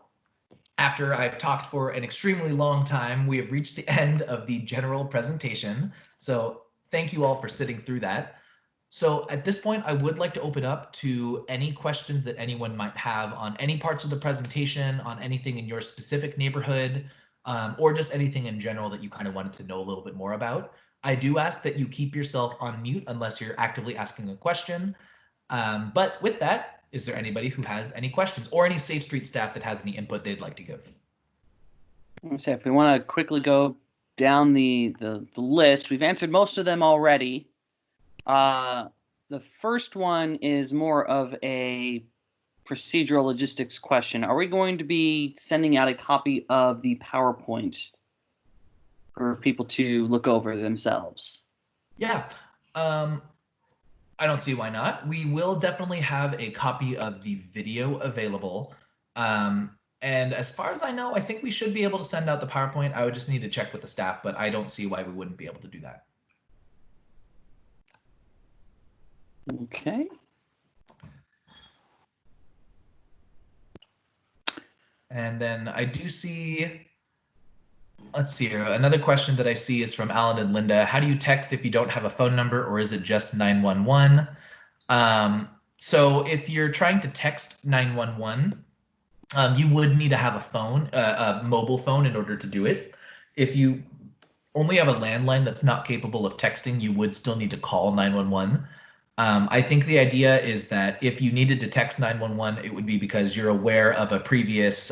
after I've talked for an extremely long time, we have reached the end of the general presentation. So thank you all for sitting through that. So at this point, I would like to open up to any questions that anyone might have on any parts of the presentation, on anything in your specific neighborhood, or just anything in general that you kind of wanted to know a little bit more about. I do ask that you keep yourself on mute unless you're actively asking a question. But with that, is there anybody who has any questions or any Safe Street staff that has any input they'd like to give? Let me say, if we want to quickly go down the list, we've answered most of them already. The first one is more of a procedural logistics question. Are we going to be sending out a copy of the PowerPoint for people to look over themselves? Yeah. I don't see why not. We will definitely have a copy of the video available. And as far as I know, I think we should be able to send out the PowerPoint. I would just need to check with the staff, but I don't see why we wouldn't be able to do that. Okay. And then I do see, let's see here. Another question that I see is from Alan and Linda. How do you text if you don't have a phone number, or is it just 911? So if you're trying to text 911, you would need to have a phone, a mobile phone, in order to do it. If you only have a landline that's not capable of texting, you would still need to call 911. I think the idea is that if you needed to text 911, it would be because you're aware of a previous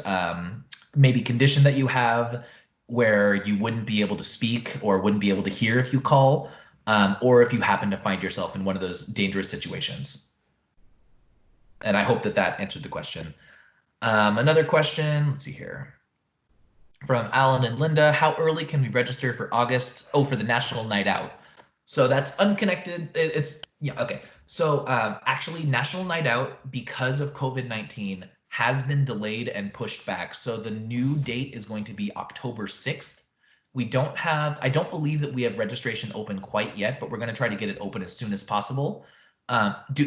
maybe condition that you have where you wouldn't be able to speak or wouldn't be able to hear if you call, or if you happen to find yourself in one of those dangerous situations. And I hope that that answered the question. Another question, let's see here. From Alan and Linda, how early can we register for August? Oh, for the National Night Out. So that's unconnected. Yeah, okay. So actually National Night Out, because of COVID-19, has been delayed and pushed back. So the new date is going to be October 6th. I don't believe that we have registration open quite yet, but we're going to try to get it open as soon as possible.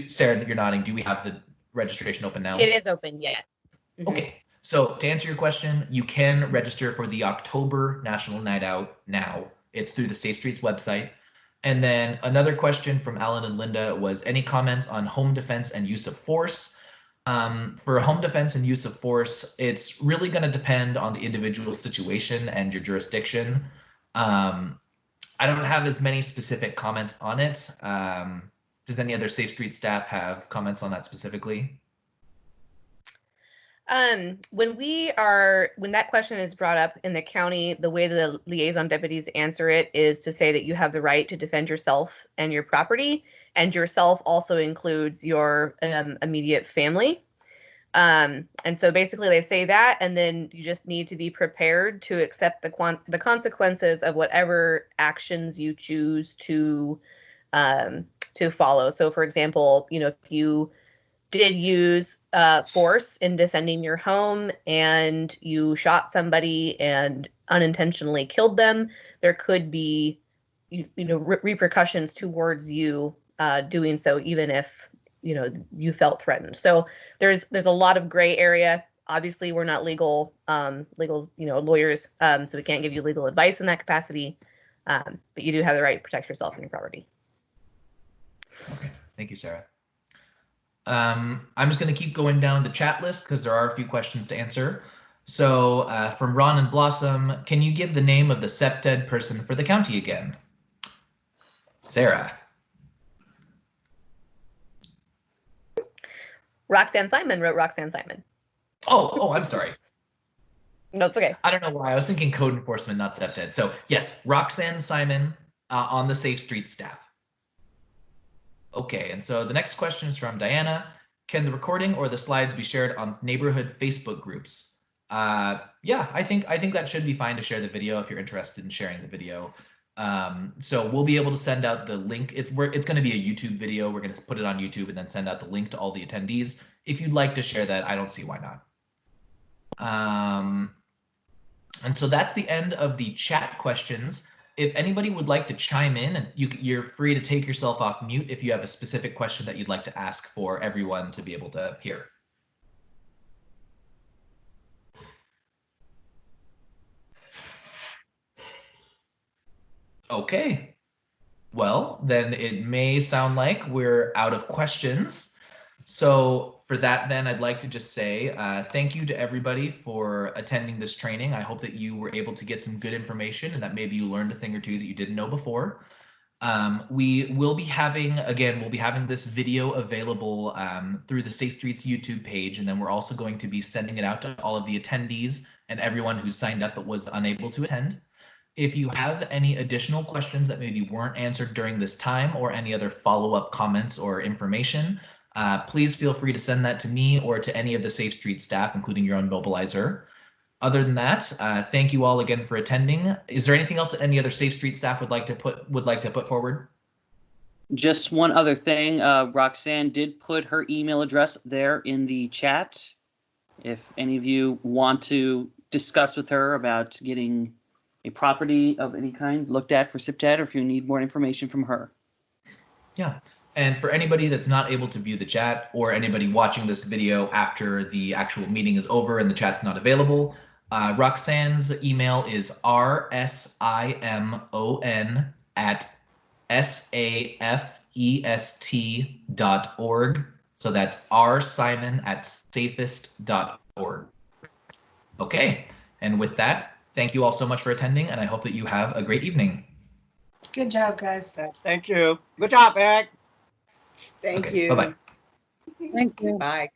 Sarah, you're nodding. Do we have the registration open now? It is open, yes. Mm-hmm. Okay. So to answer your question, you can register for the October National Night Out now. It's through the Safe Streets website. And then another question from Alan and Linda was, any comments on home defense and use of force? For home defense and use of force, it's really going to depend on the individual situation and your jurisdiction. I don't have as many specific comments on it. Does any other Safe Street staff have comments on that specifically? When that question is brought up in the county, the way the liaison deputies answer it is to say that you have the right to defend yourself and your property, and yourself also includes your immediate family. And so basically they say that, and then you just need to be prepared to accept the consequences of whatever actions you choose to follow. So for example, if you did use force in defending your home and you shot somebody and unintentionally killed them, there could be repercussions towards you doing so, even if you felt threatened. So there's a lot of gray area. Obviously, we're not legal lawyers, so we can't give you legal advice in that capacity. But you do have the right to protect yourself and your property. Okay, thank you, Sarah. I'm just going to keep going down the chat list because there are a few questions to answer. So from Ron and Blossom, can you give the name of the SEPTED person for the county again? Sarah. Roxanne Simon wrote Roxanne Simon. Oh, I'm sorry. No, it's okay. I don't know why. I was thinking code enforcement, not SEPTED. So yes, Roxanne Simon on the Safe Street staff. Okay, and so the next question is from Diana. Can the recording or the slides be shared on neighborhood Facebook groups? Yeah, I think that should be fine to share the video if you're interested in sharing the video. So we'll be able to send out the link. It's going to be a YouTube video. We're going to put it on YouTube and then send out the link to all the attendees. If you'd like to share that, I don't see why not. And so that's the end of the chat questions. If anybody would like to chime in, and you're free to take yourself off mute if you have a specific question that you'd like to ask for everyone to be able to hear. Okay. Well, then it may sound like we're out of questions. So for that, then I'd like to just say thank you to everybody for attending this training. I hope that you were able to get some good information and that maybe you learned a thing or two that you didn't know before. We will be having, again, we'll be having this video available through the Safe Streets YouTube page, and then we're also going to be sending it out to all of the attendees and everyone who signed up but was unable to attend. If you have any additional questions that maybe weren't answered during this time or any other follow-up comments or information, please feel free to send that to me or to any of the Safe Street staff, including your own mobilizer. Other than that, thank you all again for attending. Is there anything else that any other Safe Street staff would like to put forward? Just one other thing. Roxanne did put her email address there in the chat. If any of you want to discuss with her about getting a property of any kind looked at for SIPTED, or if you need more information from her. Yeah. And for anybody that's not able to view the chat, or anybody watching this video after the actual meeting is over and the chat's not available, Roxanne's email is rsimon@safest.org. So that's rsimon@safest.org. Okay. And with that, thank you all so much for attending, and I hope that you have a great evening. Good job, guys. Thank you. Good job, Eric. Thank Okay, you. bye-bye. Thank you. Bye.